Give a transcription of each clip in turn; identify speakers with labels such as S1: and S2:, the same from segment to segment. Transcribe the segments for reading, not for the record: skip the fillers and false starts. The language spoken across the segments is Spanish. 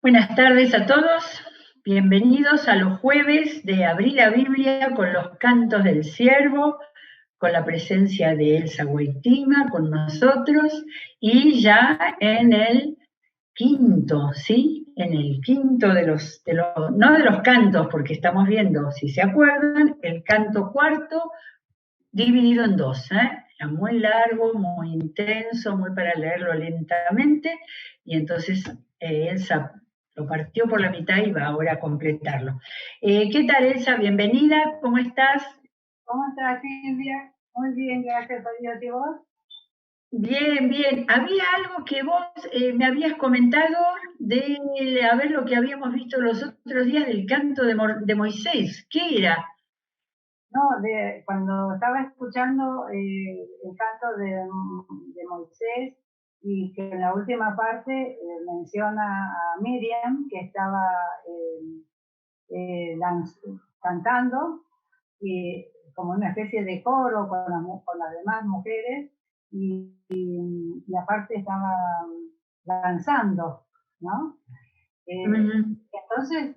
S1: Buenas tardes a todos, bienvenidos a los jueves de Abrir la Biblia con los cantos del Siervo, con la presencia de Elsa Guaitima con nosotros y ya en el quinto, ¿sí? En el quinto no de los cantos, porque estamos viendo, si se acuerdan, el canto cuarto dividido en dos, Era muy largo, muy intenso, muy para leerlo lentamente, y entonces Elsa lo partió por la mitad y va ahora a completarlo. ¿Qué tal, Elsa? Bienvenida, ¿cómo estás?
S2: ¿Cómo estás, Silvia? Muy bien, gracias a Dios. ¿Y vos?
S1: Bien, bien. Había algo que vos me habías comentado de, a ver, lo que habíamos visto los otros días del canto de Moisés. ¿Qué era?
S2: No, cuando estaba escuchando el canto de Moisés y que en la última parte menciona a Miriam que estaba eh, lanz- cantando y como una especie de coro con las demás mujeres y aparte estaba danzando, ¿no? Entonces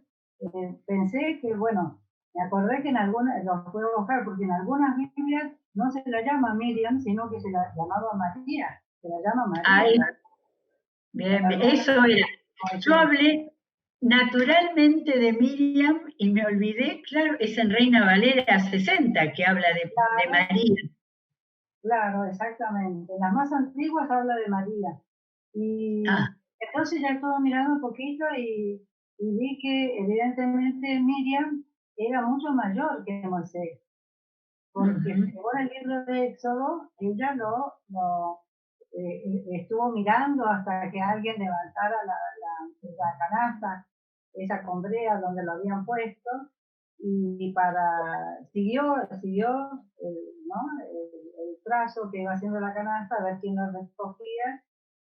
S2: pensé que, bueno, me acordé que en algunas, lo puedo buscar, porque en algunas Biblias no se la llama Miriam, sino que se la llamaba María, se la llama María.
S1: Ahí,
S2: En
S1: bien, bien.
S2: algunas
S1: Eso era. Yo
S2: Moisés.
S1: hablé naturalmente de Miriam y me olvidé, claro, es en Reina Valera 60 que habla de
S2: Claro,
S1: María.
S2: claro, exactamente. En las más antiguas habla de María. Y
S1: Ah,
S2: entonces ya estuve mirando un poquito y vi que evidentemente Miriam era mucho mayor que Moisés, porque
S1: ujú,
S2: según el libro de Éxodo, ella estuvo mirando hasta que alguien levantara la canasta, esa combrea donde lo habían puesto, y siguió ¿no? el trazo que iba haciendo la canasta, a ver quién lo recogía,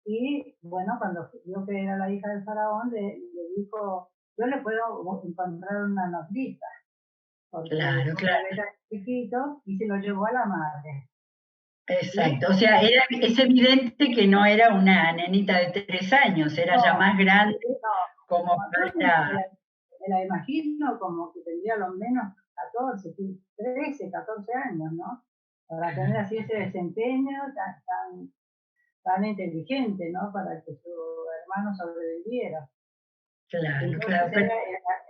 S2: y bueno, cuando vio que era la hija del faraón, le dijo, yo le puedo encontrar una nodriza, porque
S1: claro,
S2: su
S1: claro,
S2: bebé era chiquito y se lo llevó a la madre. ¿Sí?
S1: exacto. O sea, es evidente que no era una nenita de 3 años, era ya
S2: No,
S1: más grande como
S2: no, yo
S1: para...
S2: me la imagino como que tendría lo menos 14, 13, 14 años, ¿no? Para tener así ese desempeño tan inteligente, ¿no? Para que su hermano sobreviviera.
S1: Claro,
S2: Entonces
S1: claro,
S2: ella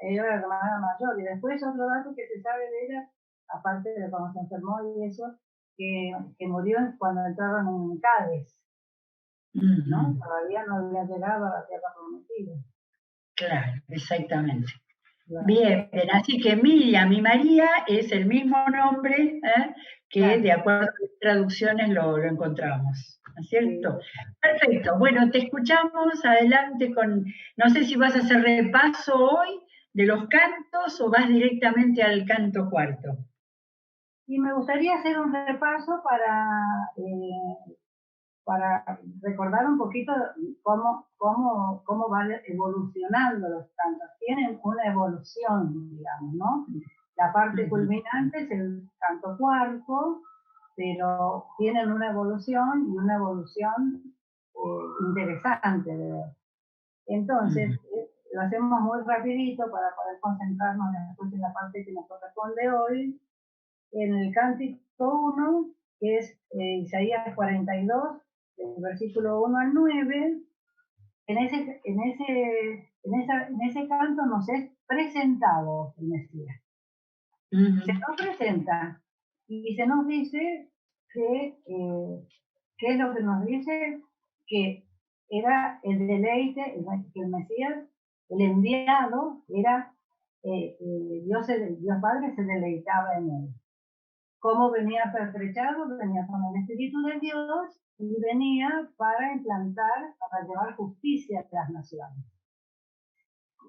S2: era la hermana mayor. Y después otro dato que se sabe de ella, aparte de cuando se enfermó y eso, que murió cuando entraron en Cádiz, ¿no?
S1: ujú,
S2: Todavía no había llegado a la tierra prometida.
S1: claro, exactamente.
S2: Claro,
S1: Bien, bien, así que Miriam y María es el mismo nombre, que
S2: claro,
S1: de acuerdo a las traducciones lo encontramos, ¿no es
S2: sí.
S1: cierto? Perfecto, bueno, te escuchamos, adelante con, no sé si vas a hacer repaso hoy de los cantos o vas directamente al canto cuarto.
S2: Y me gustaría hacer un repaso para recordar un poquito cómo van evolucionando los cantos. Tienen una evolución, digamos, ¿no? La parte
S1: Ujú,
S2: culminante es el canto cuarto, pero tienen una evolución y una evolución interesante de ver. Entonces,
S1: ujú.
S2: lo hacemos muy rapidito para poder concentrarnos después en la parte que nos corresponde hoy. En el cántico 1, que es Isaías 42, del versículo 1 al 9, en ese canto nos es presentado el Mesías. Se
S1: Ujú,
S2: nos presenta y se nos dice ¿qué es lo que nos dice? Que era el deleite, que el Mesías, el enviado, era Dios Padre se deleitaba en él. Cómo venía pertrechado, venía con el Espíritu de Dios y venía para implantar, para llevar justicia a las naciones.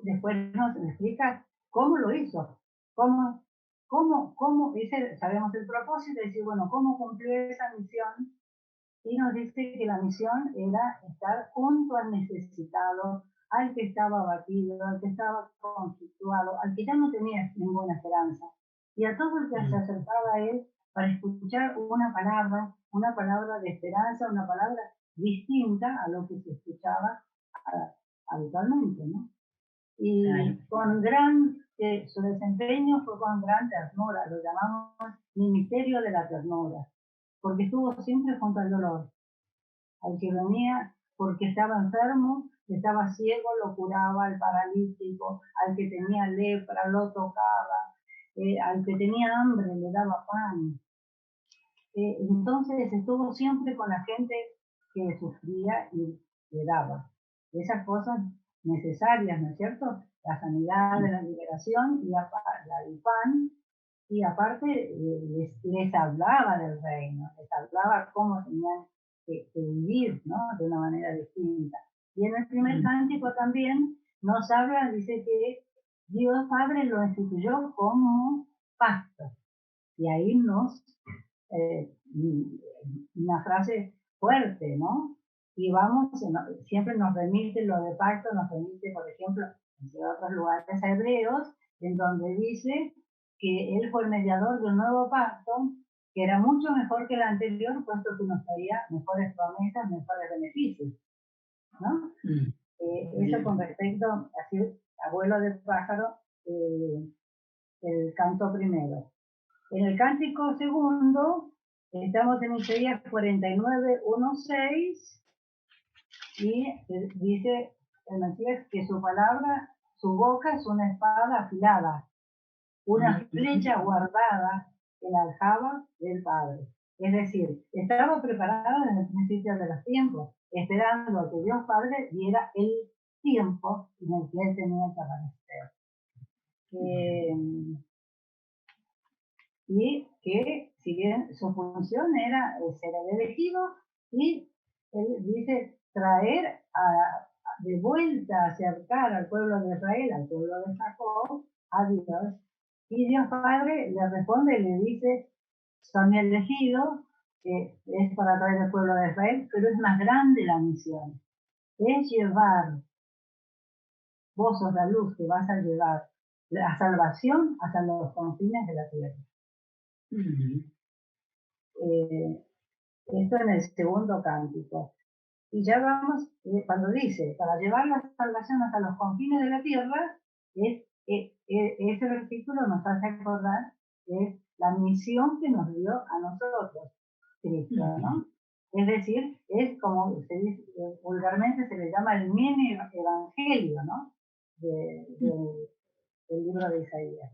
S2: Después nos explica cómo lo hizo, sabemos el propósito, y decir, bueno, cómo cumplió esa misión, y nos dice que la misión era estar junto al necesitado, al que estaba abatido, al que estaba conflictuado, al que ya no tenía ninguna esperanza, y a todo el que se acercaba a él para escuchar una palabra de esperanza, una palabra distinta a lo que se escuchaba habitualmente, ¿no? Y con su desempeño fue con gran ternura, lo llamamos ministerio de la ternura, porque estuvo siempre junto al dolor. Al que venía porque estaba enfermo, estaba ciego, lo curaba, al paralítico, al que tenía lepra, lo tocaba, al que tenía hambre, le daba pan. Entonces estuvo siempre con la gente que sufría y le daba. Esas cosas necesarias, ¿no es cierto? La sanidad de la liberación y la del pan, y aparte les hablaba del reino, les hablaba cómo tenían que vivir, ¿no? De una manera distinta. Y en el primer cántico también nos habla, dice que Dios Padre lo instituyó como pacto. Y ahí una frase fuerte, ¿no? Y siempre nos remite lo de pacto, nos remite, por ejemplo, entre otros lugares a Hebreos, en donde dice que Él fue el mediador de un nuevo pacto, que era mucho mejor que el anterior, puesto que nos traía mejores promesas, mejores beneficios, ¿no? Eso con respecto, así, abuelo de pájaro, el canto primero. En el cántico segundo, estamos en Isaías 49, 1, 6, y dice el Mesías que su palabra, su boca es una espada afilada, una flecha guardada en la aljaba del Padre. Es decir, estaba preparado desde el principio de los tiempos, esperando a que Dios Padre diera el tiempo en el que Él tenía que aparecer. Y que, si bien su función era ser el elegido, y él dice traer de vuelta, acercar al pueblo de Israel, al pueblo de Jacob, a Dios. Y Dios Padre le responde y le dice, son elegidos, que es para traer al pueblo de Israel, pero es más grande la misión. Es llevar, vos sos la luz que vas a llevar la salvación hasta los confines de la tierra. Esto en el segundo cántico. Y ya vamos, cuando dice, para llevar la salvación hasta los confines de la tierra, ese versículo nos hace acordar que es la misión que nos dio a nosotros, Cristo, ¿no? Es decir, es como se dice, vulgarmente se le llama el mini evangelio, ¿no? Del libro de Isaías.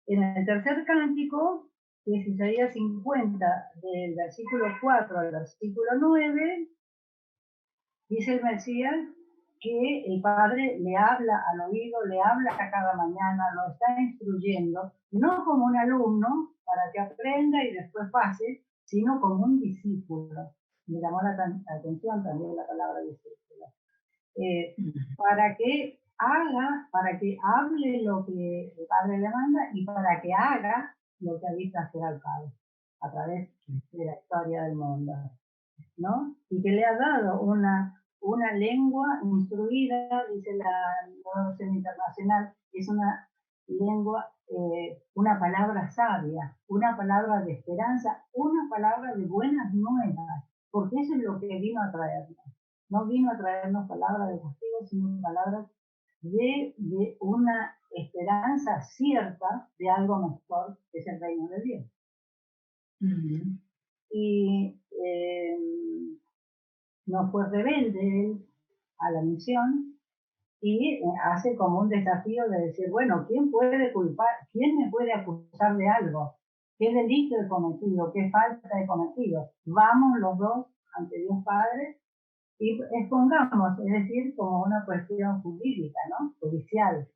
S2: En el tercer cántico, que es Isaías 50, del versículo 4 al versículo 9, dice el Mesías que el Padre le habla al oído, le habla a cada mañana, lo está instruyendo, no como un alumno para que aprenda y después pase, sino como un discípulo. Me llamó la atención también la palabra discípulo. Para que hable lo que el Padre le manda y para que haga lo que ha visto hacer al Padre a través de la historia del mundo, ¿no? Y que le ha dado una lengua instruida, dice la versión internacional, es una lengua, una palabra sabia, una palabra de esperanza, una palabra de buenas nuevas, porque eso es lo que vino a traernos. No vino a traernos palabras de castigo, sino palabras de una esperanza cierta de algo mejor, que es el reino de Dios. Y no fue rebelde él a la misión y hace como un desafío de decir, bueno, ¿quién me puede acusar de algo? ¿Qué delito he cometido? ¿Qué falta he cometido? Vamos los dos ante Dios Padre y expongamos, es decir, como una cuestión jurídica, ¿no? Judicial.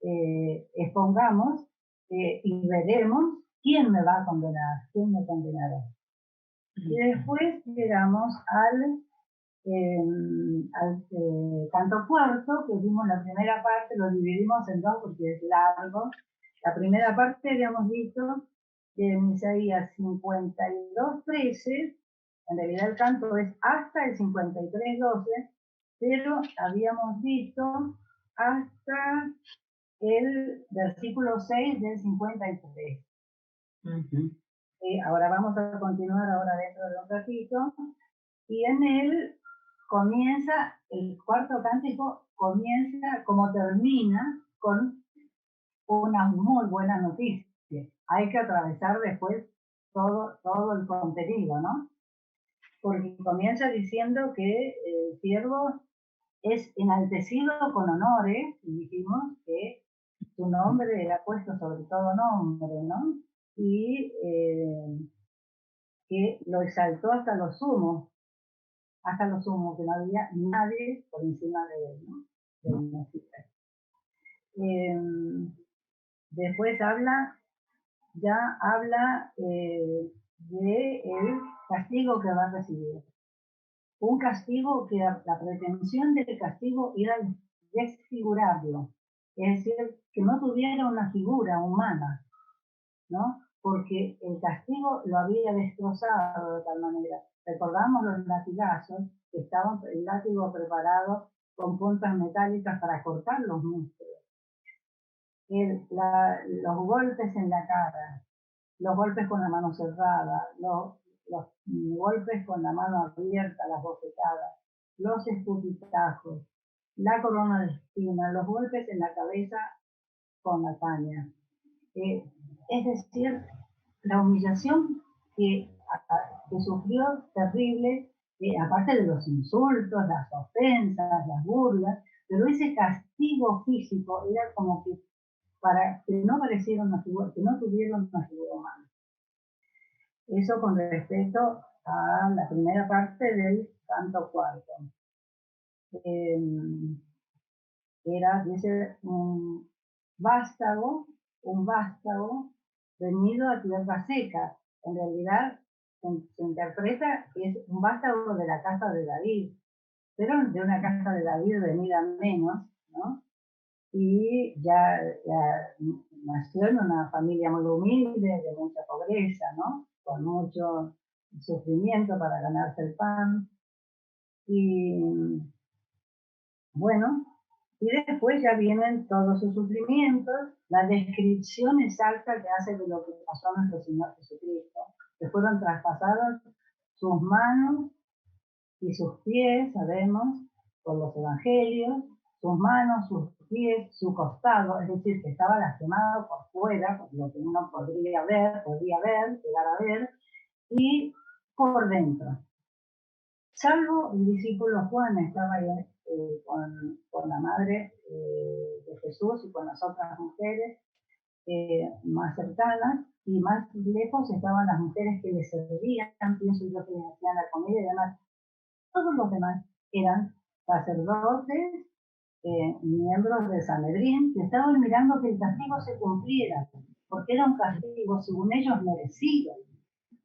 S2: Expongamos y veremos quién me va a condenar, quién me condenará. Y después llegamos al canto cuarto, que vimos la primera parte, lo dividimos en dos porque es largo. La primera parte habíamos visto en Isaías 52, 13, en realidad el canto es hasta el 53, 12, pero habíamos visto hasta el versículo 6 del 53. Ahora vamos a continuar ahora dentro de un ratito, y en él comienza, el cuarto cántico comienza como termina con una muy buena noticia. Hay que atravesar después todo el contenido, ¿no? Porque comienza diciendo que el siervo es enaltecido con honores, y dijimos que su nombre era puesto sobre todo nombre, ¿no? Y que lo exaltó hasta lo sumo, que no había nadie por encima de él, ¿no? De Mesías. Después habla de el castigo que va a recibir. Un castigo que la pretensión del castigo era desfigurarlo, es decir, que no tuviera una figura humana, ¿no? Porque el castigo lo había destrozado de tal manera. Recordamos los latigazos, que estaban el látigo preparado con puntas metálicas para cortar los músculos. Los golpes en la cara, los golpes con la mano cerrada, los golpes con la mano abierta, las bofetadas, los escupitajos, la corona de espina, los golpes en la cabeza con la caña. Es decir, la humillación que sufrió terrible, aparte de los insultos, las ofensas, las burlas, pero ese castigo físico era como que para que no pareciera una figura, que no tuvieran una figura humana. Eso con respecto a la primera parte del canto cuarto. Dice, un vástago venido a tierra seca. En realidad se interpreta que es un vástago de la casa de David, pero de una casa de David venida menos, ¿no? Y ya nació en una familia muy humilde, de mucha pobreza, ¿no? Con mucho sufrimiento para ganarse el pan. Y bueno, y después ya vienen todos sus sufrimientos, la descripción exacta que hace de lo que pasó a nuestro Señor Jesucristo, que fueron traspasadas sus manos y sus pies, sabemos, por los evangelios, sus manos, sus pies, su costado, es decir, que estaba lastimado por fuera, por lo que uno podía ver, llegar a ver, y por dentro. Salvo el discípulo Juan, estaba ahí con la madre de Jesús y con las otras mujeres más cercanas, y más lejos estaban las mujeres que le servían, pienso yo, que les hacían la comida y demás. Todos los demás eran sacerdotes, miembros de Sanedrín, que estaban mirando que el castigo se cumpliera, porque era un castigo, según ellos, merecido.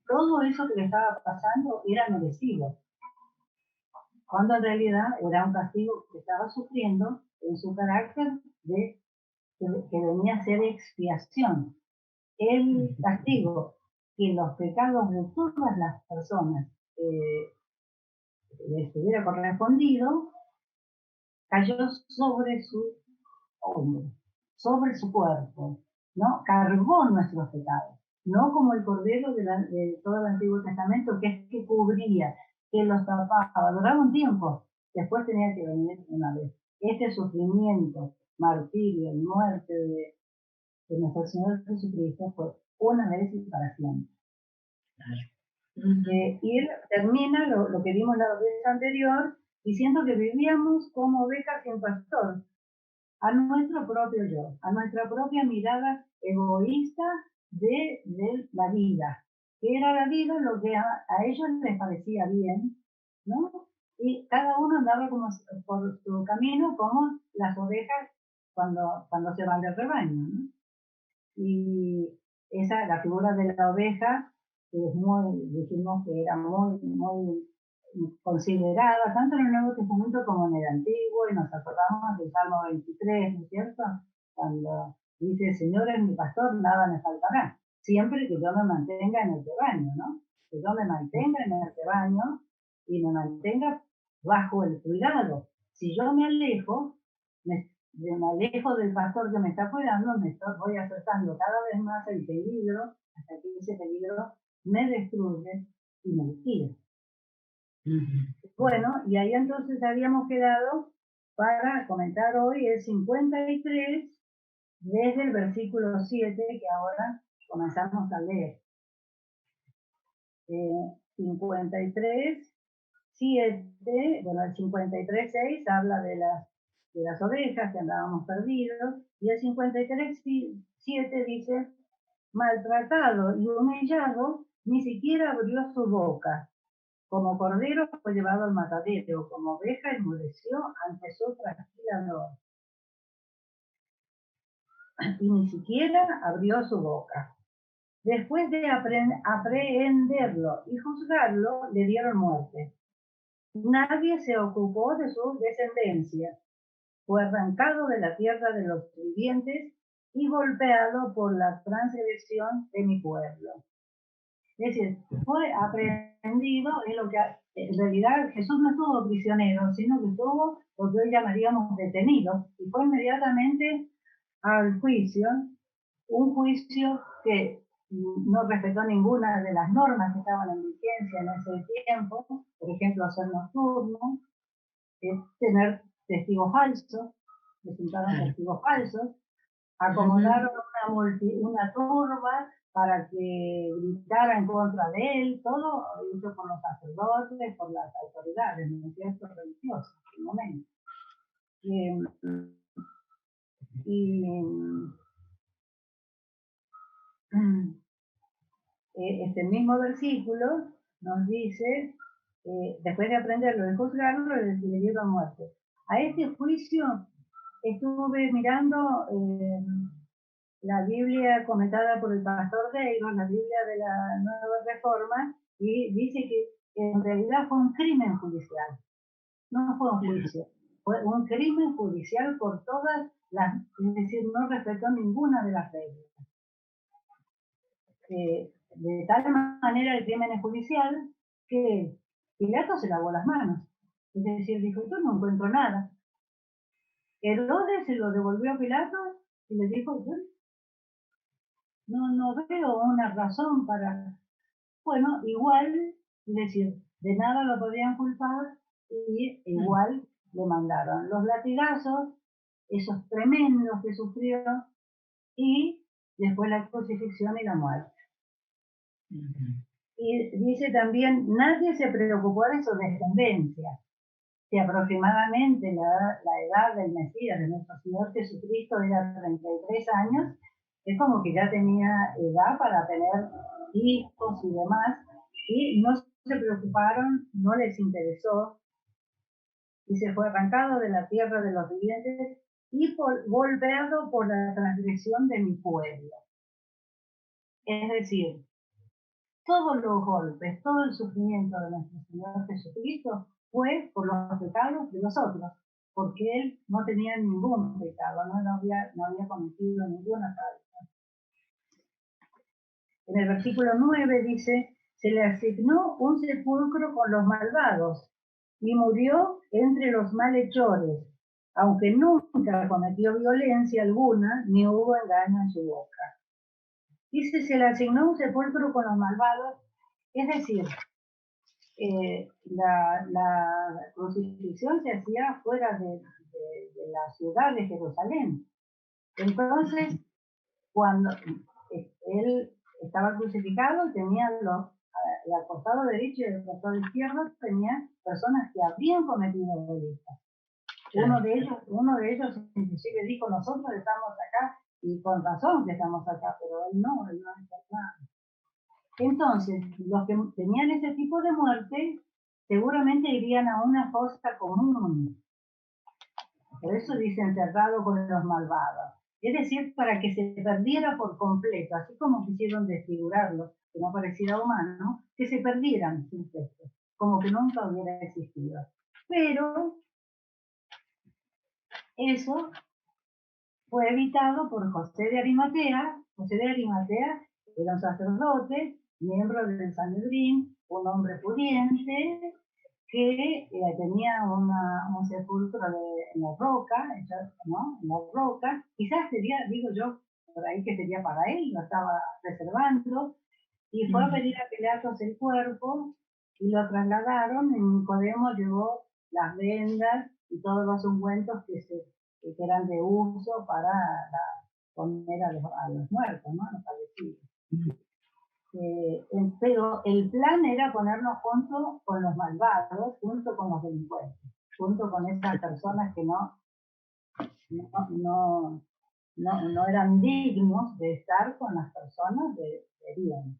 S2: Todo eso que le estaba pasando era merecido, cuando en realidad era un castigo que estaba sufriendo en su carácter de que venía a ser expiación. El castigo que los pecados de todas las personas les hubiera correspondido, cayó sobre su hombro, sobre su cuerpo, ¿no? Cargó nuestros pecados, no como el cordero de todo el Antiguo Testamento, que es que cubría, que los tapaba, duraba un tiempo, después tenía que venir una vez. Este sufrimiento, martirio y muerte de nuestro Señor Jesucristo fue una vez y para siempre. Y él termina lo que vimos la vez anterior, diciendo que vivíamos como ovejas sin pastor, a nuestro propio yo, a nuestra propia mirada egoísta de la vida. Que era la vida lo que a ellos les parecía bien, ¿no? Y cada uno andaba como por su camino, como las ovejas cuando se van del rebaño, ¿no? Y la figura de la oveja, es dijimos que era muy considerada tanto en el Nuevo Testamento como en el Antiguo, y nos acordamos del Salmo 23, ¿no es cierto? Cuando dice, Señor es mi pastor, nada me faltará, siempre que yo me mantenga en el rebaño, ¿no? Que yo me mantenga en el rebaño y me mantenga bajo el cuidado. Si yo me alejo del pastor que me está cuidando, voy acercando cada vez más el peligro, hasta que ese peligro me destruye y me liquida. Bueno, y ahí entonces habíamos quedado para comentar hoy el 53, desde el versículo 7, que ahora comenzamos a leer. 53, 7, bueno, el 53, 6 habla de las ovejas que andábamos perdidos, y el 53, 7 dice, maltratado y humillado, ni siquiera abrió su boca. Como cordero fue llevado al matadero, como oveja enmudeció ante su trasquilador. Y ni siquiera abrió su boca. Después de aprehenderlo y juzgarlo, le dieron muerte. Nadie se ocupó de su descendencia. Fue arrancado de la tierra de los vivientes y golpeado por la transgresión de mi pueblo. Es decir, fue aprehendido en lo que en realidad Jesús no estuvo prisionero, sino que estuvo lo que hoy llamaríamos detenido, y fue inmediatamente al juicio, un juicio que no respetó ninguna de las normas que estaban en vigencia en ese tiempo, por ejemplo, hacer nocturno, tener testigos falsos, presentaron testigos falsos, acomodaron una turba para que gritara en contra de él, todo hecho por los sacerdotes, por las autoridades, ¿no es cierto?, religiosas, en el momento. Este mismo versículo nos dice, después de aprenderlo, de juzgarlo, le dieron muerte. A este juicio estuve mirando la Biblia comentada por el pastor Deiros, la Biblia de la Nueva Reforma, y dice que en realidad fue un crimen judicial, no fue un juicio, fue un crimen judicial por todas las, es decir, no respetó ninguna de las reglas. De tal manera el crimen es judicial que Pilato se lavó las manos, es decir, dijo, yo no encuentro nada. Herodes se lo devolvió a Pilato y le dijo, no veo una razón para, bueno, igual, es decir, de nada lo podían culpar y igual le mandaron los latigazos, esos tremendos que sufrió, y después la crucifixión y la muerte. Y dice también, nadie se preocupó de su descendencia. Si aproximadamente la edad del Mesías, de nuestro Señor Jesucristo, era 33 años, es como que ya tenía edad para tener hijos y demás, y no se preocuparon, no les interesó, y se fue arrancado de la tierra de los vivientes y golpeado por la transgresión de mi pueblo. Es decir, todos los golpes, todo el sufrimiento de nuestro Señor Jesucristo fue por los pecados de los otros, porque Él no tenía ningún pecado, no había cometido ninguna falta. En el versículo 9 dice, se le asignó un sepulcro con los malvados y murió entre los malhechores, aunque nunca cometió violencia alguna ni hubo engaño en su boca. Dice, se le asignó un sepulcro con los malvados, es decir, la crucifixión se hacía fuera de la ciudad de Jerusalén. Entonces, cuando él estaba crucificado, tenía al costado derecho y al costado izquierdo tenía personas que habían cometido delitos. Uno de ellos inclusive dijo, nosotros estamos acá, y con razón que estamos acá, pero él no está acá. Entonces, los que tenían ese tipo de muerte seguramente irían a una fosa común. Por eso dice enterrado con los malvados. Es decir, para que se perdiera por completo, así como quisieron desfigurarlo, que no pareciera humano, que se perdieran sin texto, como que nunca hubiera existido. Pero eso fue evitado por José de Arimatea. José de Arimatea era un sacerdote, miembro del Sanedrín, un hombre pudiente, que tenía un sepulcro en la roca, ¿no? En la roca, quizás sería, digo yo, por ahí que sería para él, lo estaba reservando, y fue a pedir a Pilatos el cuerpo, y lo trasladaron, y Nicodemo llevó las vendas y todos los ungüentos que eran de uso para poner a los muertos, ¿no? A los fallecidos. Pero el plan era ponernos junto con los malvados, junto con los delincuentes, junto con esas personas que no eran dignos de estar con las personas de bien.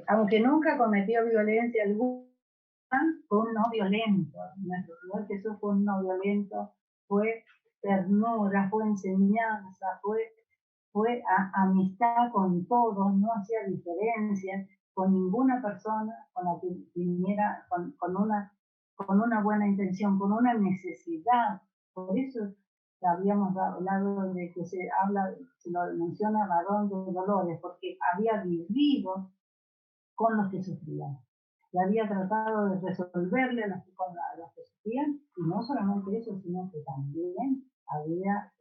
S2: Aunque nunca cometió violencia alguna, fue un no violento. Nuestro Señor Jesús fue un no violento, fue ternura, fue enseñanza, fue amistad con todos, no hacía diferencias con ninguna persona con la que viniera con una buena intención, con una necesidad. Por eso habíamos hablado de que se lo menciona varón de dolores, porque había vivido con los que sufrían. Y había tratado de resolverle a los que sufrían, y no solamente eso, sino que también había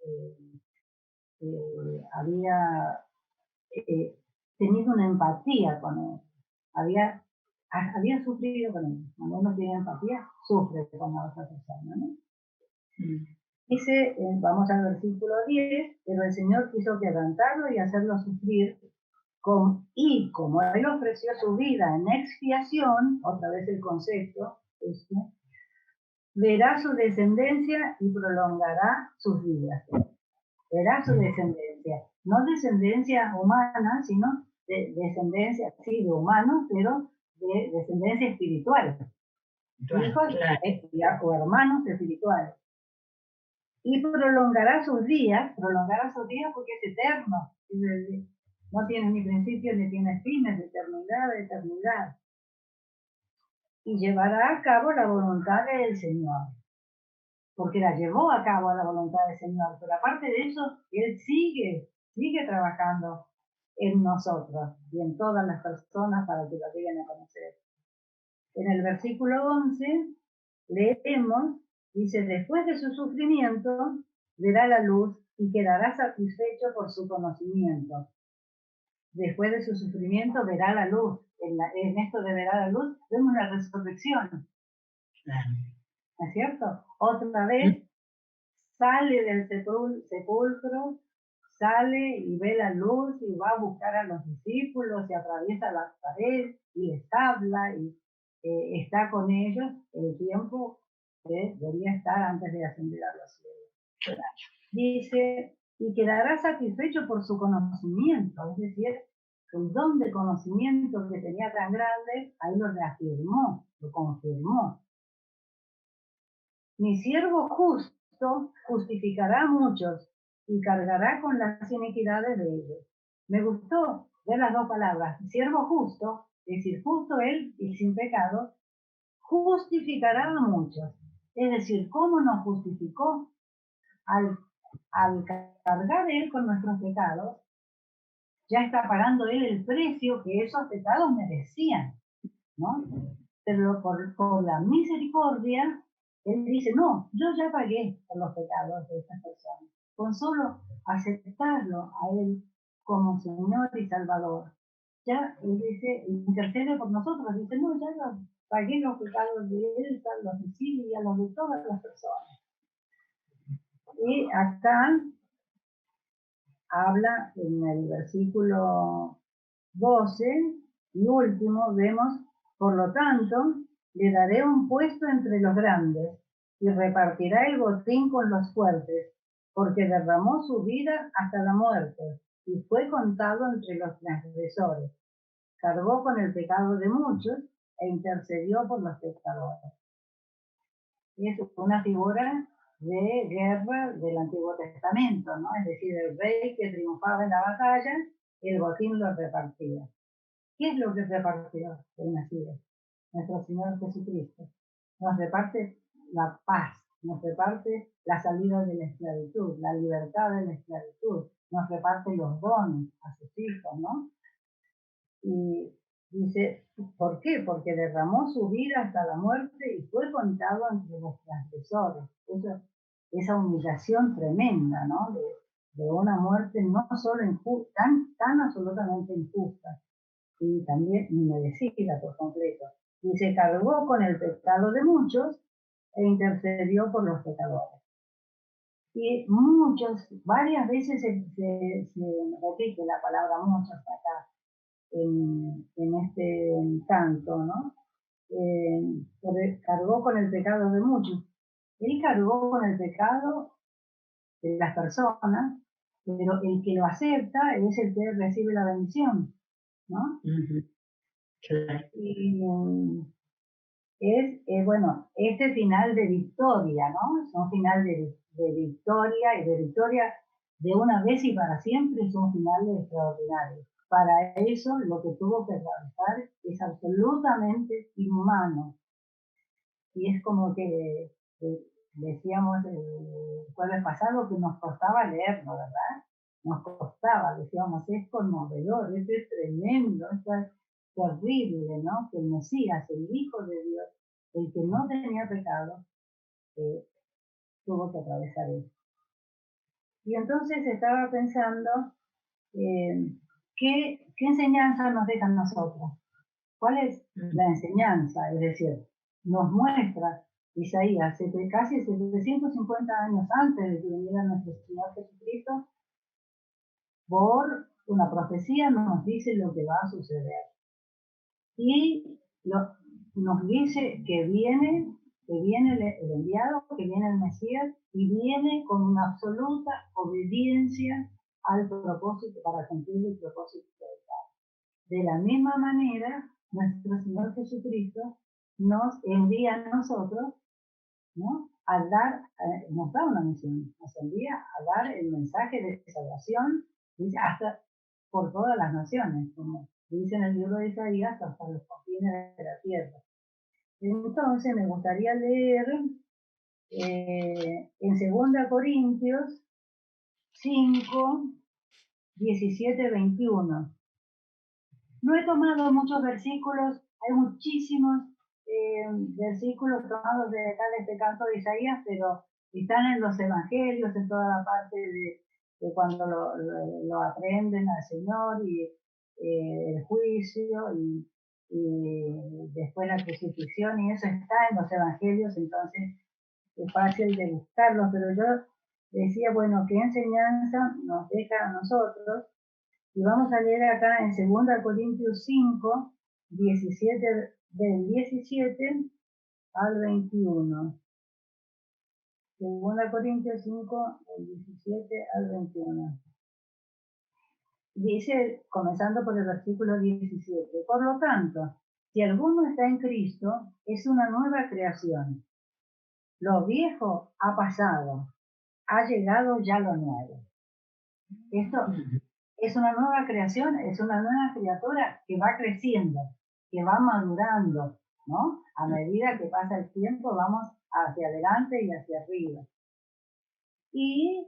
S2: tenido una empatía con él. Había sufrido con él. Cuando uno tiene empatía, sufre con la otra persona, ¿no? Dice, vamos al versículo 10, pero el Señor quiso quebrantarlo y hacerlo sufrir, y como Él ofreció su vida en expiación, otra vez el concepto, verá su descendencia y prolongará sus días. Verá su descendencia, no descendencia humana, sino descendencia, sí, de humanos, pero de descendencia espiritual. Hijos o hermanos espirituales. Y prolongará sus días porque es eterno. No tiene ni principios ni tiene fines, de eternidad a eternidad. Y llevará a cabo la voluntad del Señor. Porque la llevó a cabo la voluntad del Señor. Pero aparte de eso, Él sigue trabajando en nosotros y en todas las personas para que lo lleguen a conocer. En el versículo 11 leemos, dice, después de su sufrimiento, verá la luz y quedará satisfecho por su conocimiento. Después de su sufrimiento verá la luz. En esto de verá la luz, vemos la resurrección. ¿No es cierto? Otra vez sale del sepulcro, sale y ve la luz y va a buscar a los discípulos y atraviesa las paredes y les habla y está con ellos el tiempo que debía estar antes de ascender a los cielos. Dice, y quedará satisfecho por su conocimiento, es decir, el don de conocimiento que tenía tan grande, ahí lo reafirmó, lo confirmó. Mi siervo justo justificará a muchos y cargará con las iniquidades de ellos. Me gustó ver las dos palabras, siervo justo, es decir, justo él y sin pecado, justificará a muchos. Es decir, ¿cómo nos justificó? Al cargar él con nuestros pecados, ya está pagando él el precio que esos pecados merecían, ¿no? Pero por la misericordia, él dice, no, yo ya pagué por los pecados de estas personas. Con solo aceptarlo a él como Señor y Salvador, ya él dice, intercede por nosotros, dice, no, ya pagué los pecados de él, los de Silvia, los de todas las personas. Y acá habla en el versículo 12 y último, vemos, por lo tanto, le daré un puesto entre los grandes y repartirá el botín con los fuertes, porque derramó su vida hasta la muerte y fue contado entre los transgresores. Cargó con el pecado de muchos e intercedió por los pecadores. Y es una figura de guerra del Antiguo Testamento, ¿no? Es decir, el rey que triunfaba en la batalla, el botín lo repartía. ¿Qué es lo que repartió el Mesías? Nuestro Señor Jesucristo. Nos reparte la paz, nos reparte la salida de la esclavitud, la libertad de la esclavitud, nos reparte los dones a sus hijos, ¿no? Y dice, ¿por qué? Porque derramó su vida hasta la muerte y fue contado entre los transgresores. Esa humillación tremenda, ¿no? De una muerte no solo injusta, tan absolutamente injusta, y también inmerecida por completo. Y se cargó con el pecado de muchos e intercedió por los pecadores. Y varias veces se repite la palabra muchos acá en este canto, ¿no? Cargó con el pecado de muchos. Él cargó con el pecado de las personas, pero el que lo acepta es el que recibe la bendición, ¿no?
S1: Claro.
S2: Y bueno, este final de victoria, ¿no? Es un final de victoria y de victoria de una vez y para siempre, es un final extraordinario. Para eso lo que tuvo que atravesar es absolutamente inhumano. Y es como que decíamos el jueves pasado que nos costaba leerlo, ¿verdad? Nos costaba, decíamos, es conmovedor, es tremendo, es terrible, ¿no? Que el Mesías, el Hijo de Dios, el que no tenía pecado, tuvo que atravesar eso. Y entonces estaba pensando, ¿qué enseñanza nos deja a nosotros? ¿Cuál es la enseñanza? Es decir, nos muestra Isaías, casi 750 años antes de que viniera nuestro Señor Jesucristo, por una profecía nos dice lo que va a suceder. Y nos dice que viene el enviado, que viene el Mesías, y viene con una absoluta obediencia al propósito, para cumplir el propósito del Padre. De la misma manera, nuestro Señor Jesucristo nos envía a nosotros, ¿no? Nos da una misión, nos envía a dar el mensaje de salvación, hasta por todas las naciones, como dice en el libro de Isaías, hasta los confines de la tierra. Entonces me gustaría leer en 2 Corintios 5, 17, 21. No he tomado muchos versículos, hay muchísimos versículos tomados de acá de este canto de Isaías, pero están en los evangelios, en toda la parte de cuando lo aprenden al Señor y el juicio y después la crucifixión, y eso está en los evangelios, entonces es fácil de buscarlos, pero yo decía, bueno, ¿qué enseñanza nos deja a nosotros? Y vamos a leer acá en 2 Corintios 5, 17, del 17 al 21. 2 Corintios 5, del 17 al 21. Dice, comenzando por el versículo 17, por lo tanto, si alguno está en Cristo, es una nueva creación. Lo viejo ha pasado, ha llegado ya lo nuevo. Esto es una nueva creación, es una nueva criatura que va creciendo, que va madurando, ¿no? A medida que pasa el tiempo vamos hacia adelante y hacia arriba. Y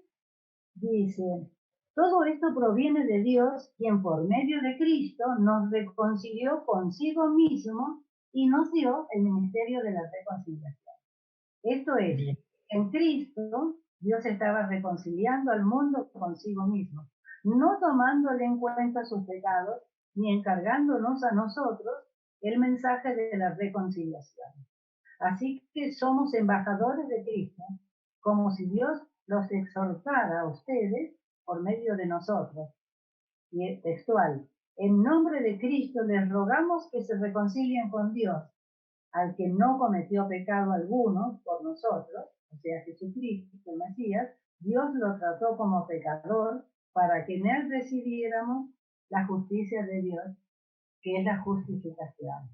S2: dice, todo esto proviene de Dios, quien por medio de Cristo nos reconcilió consigo mismo y nos dio el ministerio de la reconciliación. Esto es, en Cristo Dios estaba reconciliando al mundo consigo mismo, no tomándole en cuenta sus pecados, ni encargándonos a nosotros el mensaje de la reconciliación. Así que somos embajadores de Cristo, como si Dios los exhortara a ustedes por medio de nosotros. Y textual, en nombre de Cristo les rogamos que se reconcilien con Dios, al que no cometió pecado alguno por nosotros, o sea, Jesucristo, el Mesías. Dios lo trató como pecador para que en él recibiéramos la justicia de Dios, que es la justificación.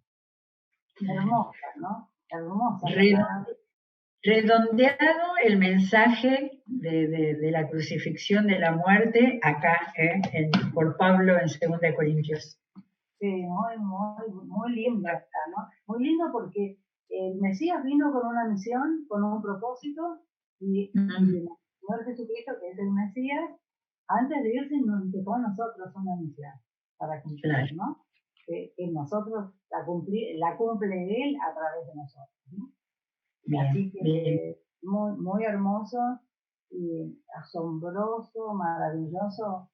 S2: Hermosa, ¿no? Hermosa.
S1: Redondeado el mensaje de la crucifixión, de la muerte, acá por Pablo en 2 Corintios.
S2: Sí, muy linda, ¿no? Muy lindo porque el Mesías vino con una misión, con un propósito, y el Señor Jesucristo, que es el Mesías, antes de irse nos dejó a nosotros una misión para cumplir, claro, ¿no? Que nosotros la cumple Él a través de nosotros, ¿no? Bien, así que muy, muy hermoso y asombroso, maravilloso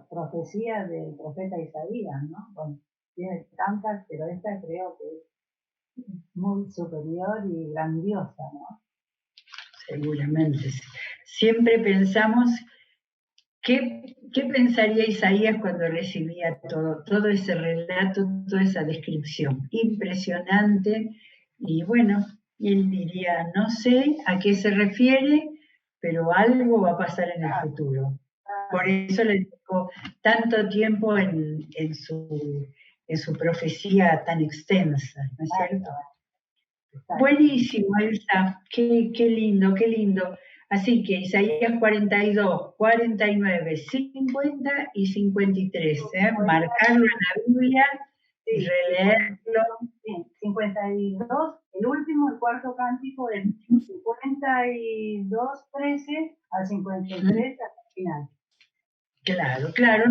S2: profecía del profeta Isaías, ¿no? Bueno, tiene tantas, pero esta creo que es muy superior y grandiosa, ¿no?
S1: Seguramente. Siempre pensamos, ¿qué pensaría Isaías cuando recibía todo ese relato, toda esa descripción? Impresionante. Y bueno, él diría, no sé a qué se refiere, pero algo va a pasar en el futuro. Por eso le dedicó tanto tiempo en su profecía tan extensa, ¿no es cierto? Buenísimo, Elsa, qué lindo, qué lindo. Así que Isaías 42, 49, 50 y 53, marcarlo en la Biblia y releerlo.
S2: Sí, 52, el último, el cuarto cántico, del 52, 13 al 53 hasta el final.
S1: Claro, claro.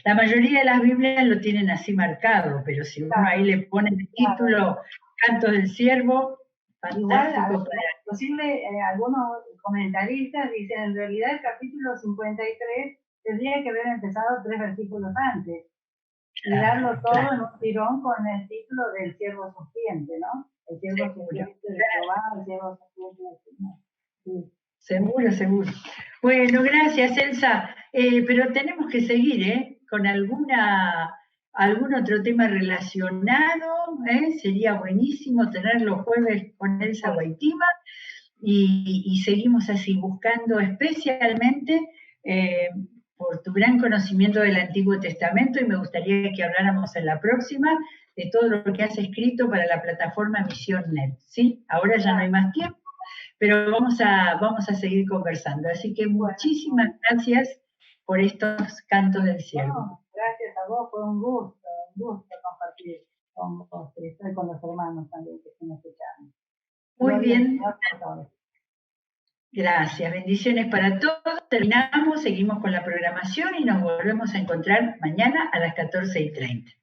S1: La mayoría de las Biblias lo tienen así marcado, pero si uno ahí le pone el título Cantos del Ciervo, fantástico.
S2: Igual, posible, algunos comentaristas dicen, en realidad el capítulo 53 tendría que haber empezado 3 versículos antes y darlo todo en un tirón con el título del siervo sufriente, ¿no? El siervo sufriente de Jehová, el siervo sufriente del Señor. Sí.
S1: Seguro, seguro. Bueno, gracias, Elsa. Pero tenemos que seguir, con algún otro tema relacionado. Sería buenísimo tener los jueves con Elsa Guaitima y seguimos así buscando especialmente por tu gran conocimiento del Antiguo Testamento, y me gustaría que habláramos en la próxima de todo lo que has escrito para la plataforma Misión Net. ¿Sí? Ahora ya no hay más tiempo, pero vamos a seguir conversando. Así que muchísimas gracias por estos cantos del cielo.
S2: Bueno, gracias a vos, fue un gusto compartir con vos. Estoy con los hermanos también que están escuchando.
S1: Muy bien. Gracias, bendiciones para todos. Terminamos, seguimos con la programación y nos volvemos a encontrar mañana a las 14:30.